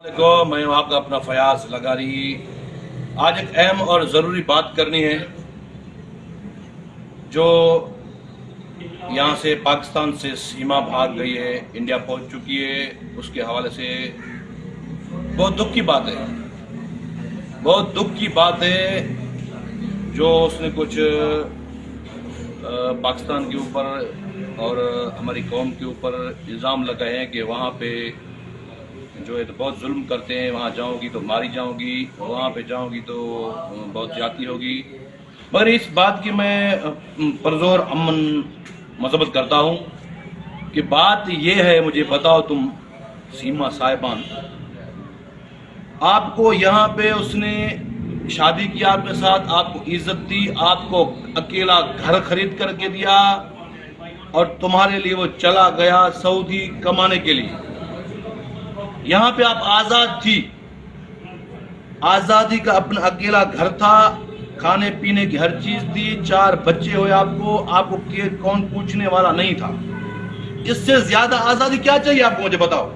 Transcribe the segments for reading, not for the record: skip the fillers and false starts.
میں ہوں آپ کا اپنا فیاض لگاری۔ آج ایک اہم اور ضروری بات کرنی ہے جو یہاں سے پاکستان سے سیما بھاگ گئی ہے، انڈیا پہنچ چکی ہے، اس کے حوالے سے بہت دکھ کی بات ہے، بہت دکھ کی بات ہے جو اس نے کچھ پاکستان کے اوپر اور ہماری قوم کے اوپر الزام لگائے ہیں کہ وہاں پہ جو ہے تو بہت ظلم کرتے ہیں، وہاں جاؤں گی تو ماری جاؤں گی، وہاں پہ جاؤں گی تو بہت زیادتی ہوگی۔ مگر اس بات کی میں پرزور امن مذمت کرتا ہوں کہ بات یہ ہے، مجھے بتاؤ تم سیما صاحبان، آپ کو یہاں پہ اس نے شادی کی، آپ کے ساتھ آپ کو عزت دی، آپ کو اکیلا گھر خرید کر کے دیا اور تمہارے لیے وہ چلا گیا سعودی کمانے کے لیے۔ یہاں پہ آپ آزاد تھی، آزادی کا اپنا اکیلا گھر تھا، کھانے پینے کی ہر چیز دی، 4 بچے ہوئے آپ کو کون پوچھنے والا نہیں تھا۔ اس سے زیادہ آزادی کیا چاہیے آپ کو؟ مجھے بتاؤ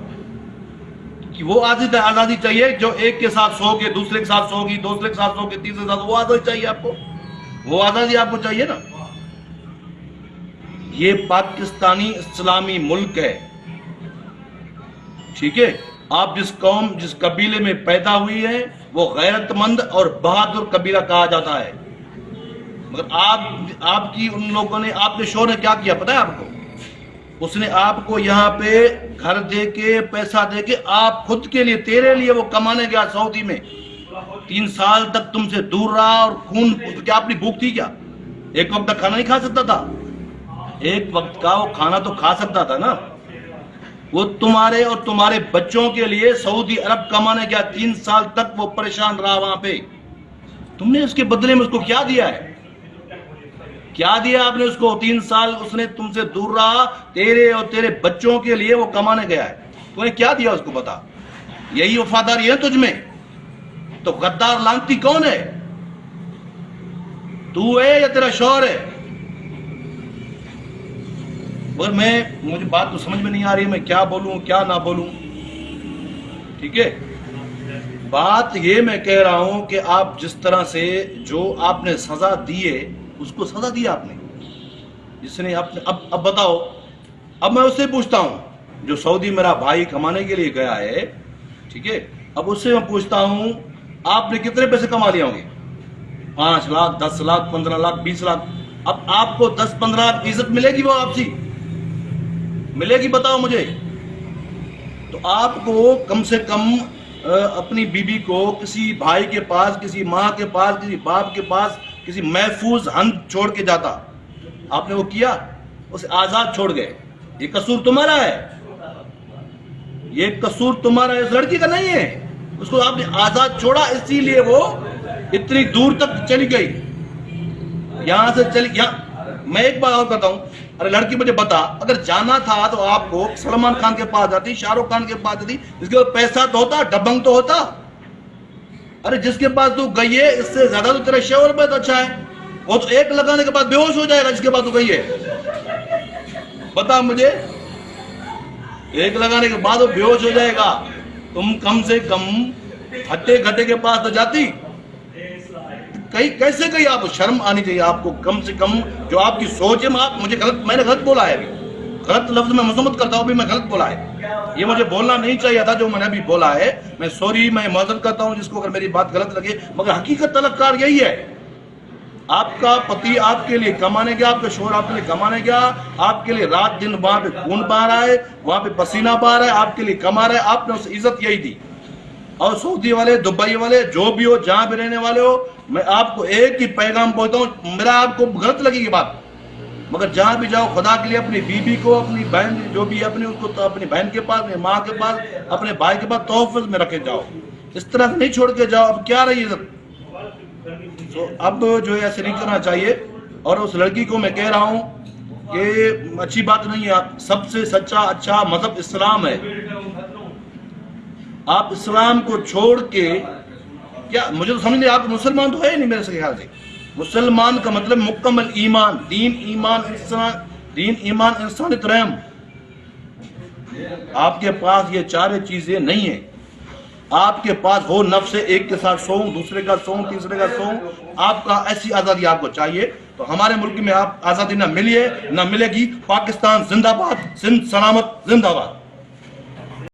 کہ وہ آزادی چاہیے جو ایک کے ساتھ سو گے، دوسرے کے ساتھ سو گی، دوسرے کے ساتھ سو گے، تیسرے کے ساتھ، وہ آزادی چاہیے آپ کو؟ وہ آزادی آپ کو چاہیے نا؟ یہ پاکستانی اسلامی ملک ہے، ٹھیک ہے؟ آپ جس قوم جس قبیلے میں پیدا ہوئی ہے وہ غیرت مند اور بہادر قبیلہ کہا جاتا ہے، مگر آپ کی ان لوگوں نے، آپ کے شوہر نے کیا کیا پتہ ہے آپ کو؟ اس نے آپ کو یہاں پہ گھر دے کے، پیسہ دے کے، آپ خود کے لیے، تیرے لیے وہ کمانے گیا سعودی میں، 3 سال تک تم سے دور رہا، اور خون کیا اپنی بھوک تھی کیا؟ ایک وقت کا کھانا نہیں کھا سکتا تھا؟ ایک وقت کا وہ کھانا تو کھا سکتا تھا نا؟ وہ تمہارے اور تمہارے بچوں کے لیے سعودی عرب کمانے گیا، 3 سال تک وہ پریشان رہا وہاں پہ۔ تم نے اس کے بدلے میں اس کو کیا دیا ہے؟ کیا دیا آپ نے اس کو؟ 3 سال اس نے تم سے دور رہا، تیرے اور تیرے بچوں کے لیے وہ کمانے گیا ہے، تو نے کیا دیا اس کو؟ بتا۔ یہی وفاداری ہے تجھ میں؟ تو غدار لانتی کون ہے؟ تو ہے یا تیرا شوہر ہے؟ مگر مجھے بات تو سمجھ میں نہیں آ رہی، میں کیا بولوں کیا نہ بولوں، ٹھیک ہے؟ بات یہ میں کہہ رہا ہوں کہ آپ جس طرح سے جو آپ نے سزا دی ہے، اس کو سزا دی آپ نے، جس نے اب بتاؤ، اب میں اس سے پوچھتا ہوں جو سعودی میرا بھائی کمانے کے لیے گیا ہے، ٹھیک ہے؟ اب اس سے میں پوچھتا ہوں آپ نے کتنے پیسے کما لیے ہوں گے؟ 5 لاکھ، 10 لاکھ، 15 لاکھ، 20 لاکھ۔ اب آپ کو 10-15 لاکھ عزت ملے گی؟ وہ آپ سے ملے گی؟ بتاؤ مجھے۔ تو آپ کو کم سے کم اپنی بیوی کو کسی بھائی کے پاس، کسی ماں کے پاس، کسی باپ کے پاس، کسی محفوظ ہند چھوڑ کے جاتا، آپ نے وہ کیا؟ اسے آزاد چھوڑ گئے۔ یہ قصور تمہارا ہے، یہ قصور تمہارا ہے، اس لڑکی کا نہیں ہے۔ اس کو آپ نے آزاد چھوڑا، اسی لیے وہ اتنی دور تک چلی گئی، یہاں سے چلی گیا۔ میں ایک بات اور کرتا ہوں، ارے لڑکی مجھے بتا، اگر جانا تھا تو آپ کو سلمان خان کے پاس جاتی، شاہ رخ خان کے پاس جاتی، جس کے پاس پیسہ تو ہوتا، ڈبنگ تو ہوتا۔ ارے جس کے پاس تو گئی ہے، اس سے زیادہ تو تیرا شوہر بہت اچھا ہے، وہ تو ایک لگانے کے بعد بے ہوش ہو جائے گا، جس کے پاس تو گئی ہے۔ بتا مجھے، ایک لگانے کے بعد وہ بے ہوش ہو جائے گا، تم کم سے کم ہٹے گھٹے کے پاس تو جاتی۔ کیسے گئی؟ آپ کو شرم آنی چاہیے، آپ کو کم سے کم جو آپ کی سوچ ہے۔ میں نے غلط بولا ہے، ابھی غلط لفظ میں مذمت کرتا ہوں، ابھی میں غلط بولا ہے، یہ مجھے بولنا نہیں چاہیے تھا جو میں نے ابھی بولا ہے، میں سوری، میں معذرت کرتا ہوں جس کو اگر میری بات غلط لگے، مگر حقیقت طلب کار یہی ہے۔ آپ کا پتی آپ کے لیے کمانے گیا، آپ کا شوہر آپ کے لیے کمانے گیا، آپ کے لیے رات دن وہاں پہ خون بہا رہا ہے، وہاں پہ پسینہ بہا رہا ہے، آپ کے لیے کما رہا ہے، آپ نے اسے عزت یہی دی۔ اور سعودی والے، دبئی والے، جو بھی ہو، جہاں بھی رہنے والے ہو، میں آپ کو ایک ہی پیغام پہنچتا ہوں، میرا آپ کو غلط لگے گی بات، مگر جہاں بھی جاؤ خدا کے لیے اپنی بیوی کو، اپنی بہن جو بھی اپنی، اس کو اپنی بہن کے پاس، اپنی ماں کے پاس، اپنے بھائی کے پاس تحفظ میں رکھے جاؤ، اس طرح نہیں چھوڑ کے جاؤ۔ اب کیا رہی عزت؟ اب جو ہے ایسے نہیں کرنا چاہیے۔ اور اس لڑکی کو میں کہہ رہا ہوں کہ اچھی بات نہیں ہے، سب سے سچا اچھا مذہب اسلام ہے، آپ اسلام کو چھوڑ کے کیا؟ مجھے تو سمجھ نہیں، آپ مسلمان تو ہے نہیں میرے سے خیال سے۔ مسلمان کا مطلب مکمل ایمان، دین ایمان انسانیت رحم۔ آپ کے پاس یہ 4 چیزیں نہیں ہیں، آپ کے پاس ہو نفس ایک کے ساتھ سوؤں، دوسرے کا سوؤں، تیسرے کا سوؤں، آپ کا ایسی آزادی آپ کو چاہیے تو ہمارے ملک میں آپ آزادی نہ ملی ہے نہ ملے گی۔ پاکستان زندہ باد، سندھ سلامت، زندہ باد۔